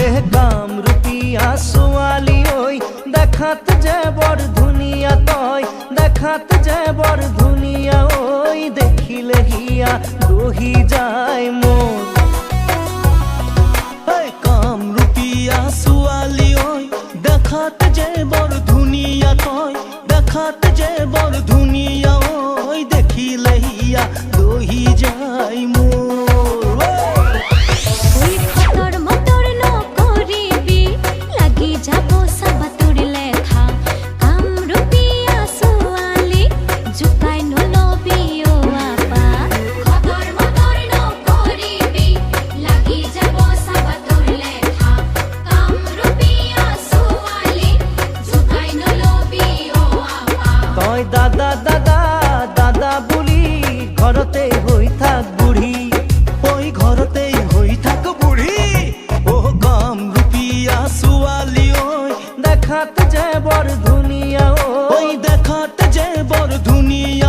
এহ কামরূপিয়া ছোৱালী ঐ দেখাত যে বৰ ধুনীয়া তই দেখাত যে বৰ ধুনীয়া ঐ দেখিলে হিয়া বহি যায় মোৰ কামরূপিয়া ছোৱালী ঐ দেখাত যে বৰ ধুনীয়া তই দেখাত যে বৰ ধুনীয়া ঐ দেখিলে হিয়া বহি যায় মোৰ দাদা দাদা দাদা বুলি ঘৰতে হৈ থাক বুঢ়ী ঐ ঘৰতে হৈ থাক বুঢ়ী অ কামৰূপিয়া ছোৱালী ঐ দেখাত যে বৰ ধুনীয়া ঐ দেখাত যে বৰ ধুনীয়া